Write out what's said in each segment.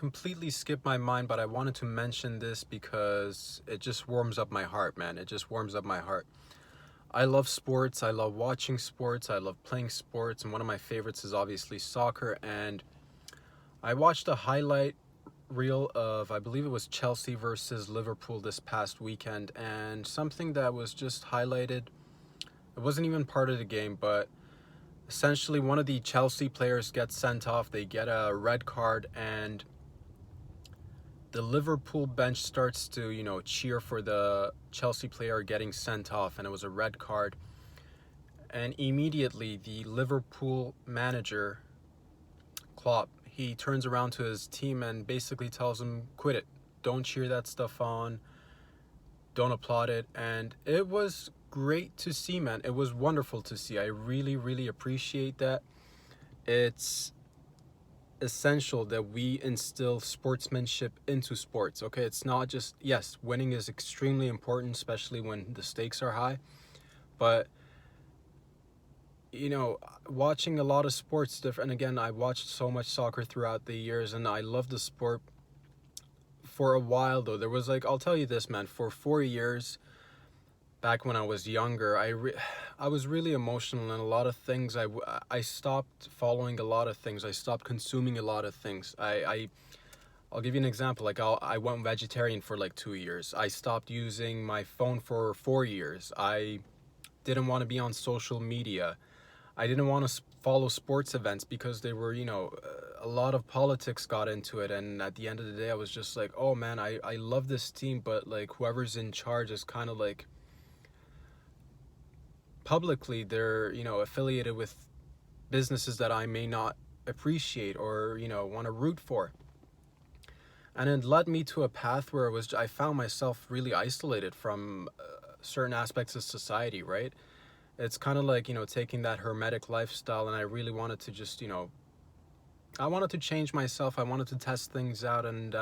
completely skipped my mind, but I wanted to mention this because it just warms up my heart, man. It just warms up my heart. I love sports. I love watching sports. I love playing sports. And one of my favorites is obviously soccer. And I watched a highlight reel of, I believe it was Chelsea versus Liverpool this past weekend. And something that was just highlighted, it wasn't even part of the game, but essentially one of the Chelsea players gets sent off. They get a red card, and the Liverpool bench starts to, cheer for the Chelsea player getting sent off, and it was a red card. And immediately the Liverpool manager, Klopp, he turns around to his team and basically tells them, quit it. Don't cheer that stuff on. Don't applaud it. And it was great to see, man. It was wonderful to see. I really, really appreciate that. It's essential that we instill sportsmanship into sports. Okay, it's not just, yes, winning is extremely important, especially when the stakes are high, but watching a lot of sports different. And again, I watched so much soccer throughout the years, and I love the sport. For a while though, there was I'll tell you this, man, for 4 years back when I was younger, I was really emotional in a lot of things. I stopped following a lot of things. I stopped consuming a lot of things. I'll give you an example. I went vegetarian for 2 years. I stopped using my phone for 4 years. I didn't want to be on social media. I didn't want to follow sports events because they were, a lot of politics got into it. And at the end of the day, I was just like, oh man, I love this team, but whoever's in charge is kind of publicly they're affiliated with businesses that I may not appreciate or want to root for. And it led me to a path where I found myself really isolated from certain aspects of society, right? It's kind of taking that hermetic lifestyle, and I really wanted to just I wanted to change myself. I wanted to test things out, and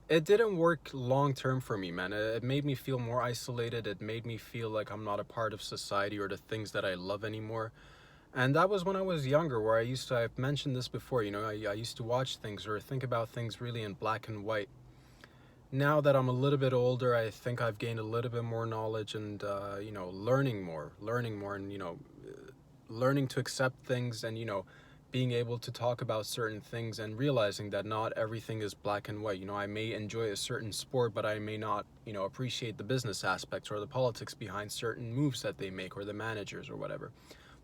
it didn't work long term for me, man. It made me feel more isolated. It made me feel like I'm not a part of society or the things that I love anymore. And that was when I was younger, where I've mentioned this before, I used to watch things or think about things really in black and white. Now that I'm a little bit older, I think I've gained a little bit more knowledge and, learning more and, learning to accept things and, being able to talk about certain things and realizing that not everything is black and white. I may enjoy a certain sport, but I may not, appreciate the business aspects or the politics behind certain moves that they make or the managers or whatever.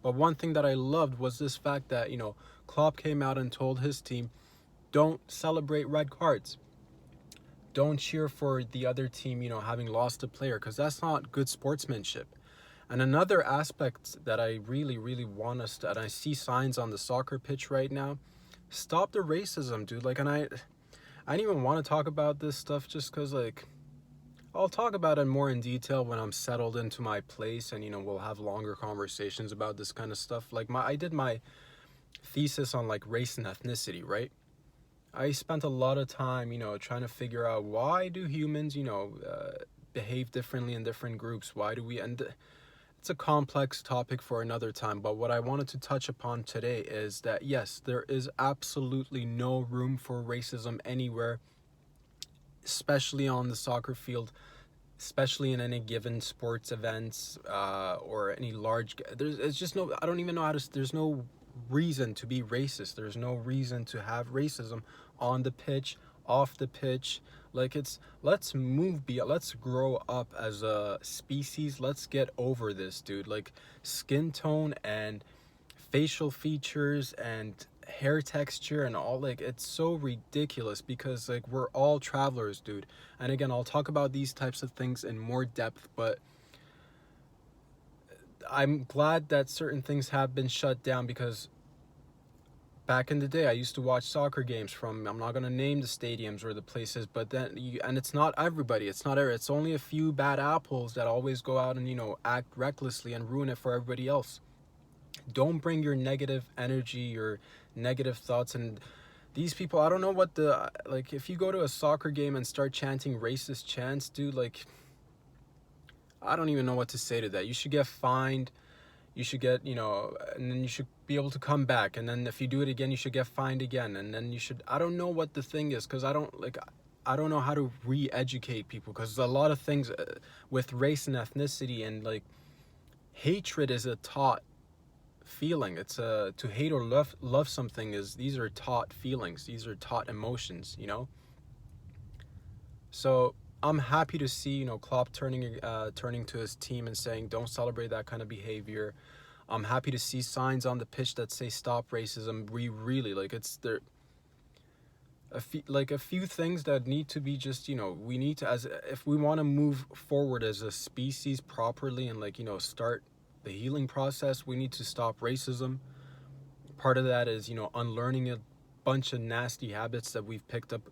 But one thing that I loved was this fact that, Klopp came out and told his team, don't celebrate red cards. Don't cheer for the other team, having lost a player, because that's not good sportsmanship. And another aspect that I really, really want us to, and I see signs on the soccer pitch right now, stop the racism, dude. And I didn't even want to talk about this stuff just because, I'll talk about it more in detail when I'm settled into my place and, we'll have longer conversations about this kind of stuff. I did my thesis on, race and ethnicity, right? I spent a lot of time, trying to figure out why do humans, behave differently in different groups? Why do we, and it's a complex topic for another time, but what I wanted to touch upon today is that, yes, there is absolutely no room for racism anywhere, especially on the soccer field, especially in any given sports events or any large, I don't even know there's no reason to be racist. There's no reason to have racism on the pitch, off the pitch. Let's grow up as a species. Let's get over this, dude. Skin tone and facial features and hair texture and all, it's so ridiculous because we're all travelers, dude. And again, I'll talk about these types of things in more depth, but I'm glad that certain things have been shut down because back in the day, I used to watch soccer games from, I'm not going to name the stadiums or the places, but then, and it's not everybody, it's only a few bad apples that always go out and, act recklessly and ruin it for everybody else. Don't bring your negative energy, your negative thoughts, and these people, I don't know what if you go to a soccer game and start chanting racist chants, dude, I don't even know what to say to that. You should get fined. You should get, and then you should be able to come back, and then if you do it again you should get fined again, and then you should, I don't know what the thing is, because I don't know how to re-educate people, because a lot of things with race and ethnicity and like hatred is a taught feeling. It's to hate or love something is, these are taught feelings, these are taught emotions, you know. So I'm happy to see, you know, Klopp turning to his team and saying don't celebrate that kind of behavior. I'm happy to see signs on the pitch that say stop racism. We really, like, it's there a few things that need to be just, you know, we need to, as if we want to move forward as a species properly and, like, you know, start the healing process, we need to stop racism. Part of that is, you know, unlearning a bunch of nasty habits that we've picked up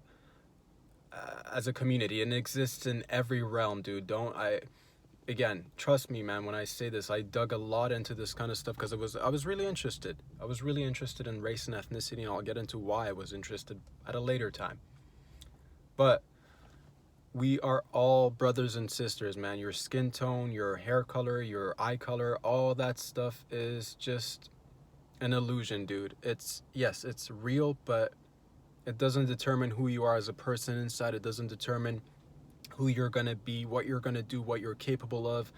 as a community, and it exists in every realm, dude. Again, trust me, man, when I say this, I dug a lot into this kind of stuff because I was really interested. I was really interested in race and ethnicity, and I'll get into why I was interested at a later time. But we are all brothers and sisters, man. Your skin tone, your hair color, your eye color, all that stuff is just an illusion, dude. Yes, it's real, but it doesn't determine who you are as a person inside. It doesn't determine who you're going to be, what you're going to do, what you're capable of.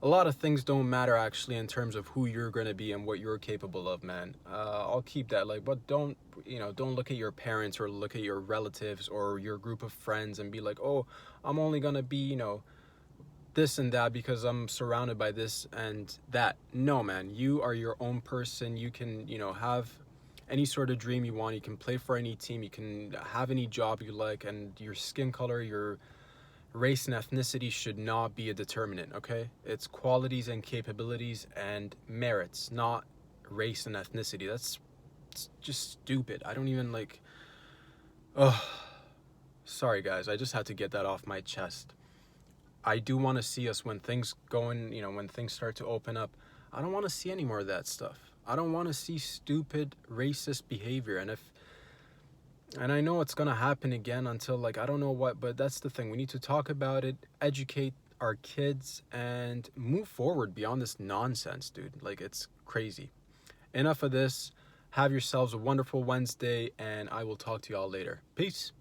A lot of things don't matter, actually, in terms of who you're going to be and what you're capable of, man. I'll keep that, like, but don't look at your parents or look at your relatives or your group of friends and be like, oh, I'm only going to be, you know, this and that because I'm surrounded by this and that. No, man, you are your own person. You can, you know, have any sort of dream you want. You can play for any team. You can have any job you like, and your skin color, your race and ethnicity should not be a determinant, okay? It's qualities and capabilities and merits, not race and ethnicity. It's just stupid. I don't even like... Oh, sorry guys, I just had to get that off my chest. I do want to see us when things when things start to open up. I don't want to see any more of that stuff. I don't want to see stupid racist behavior. And I know it's going to happen again until, like, I don't know what, but that's the thing. We need to talk about it, educate our kids, and move forward beyond this nonsense, dude. Like, it's crazy. Enough of this. Have yourselves a wonderful Wednesday, and I will talk to y'all later. Peace.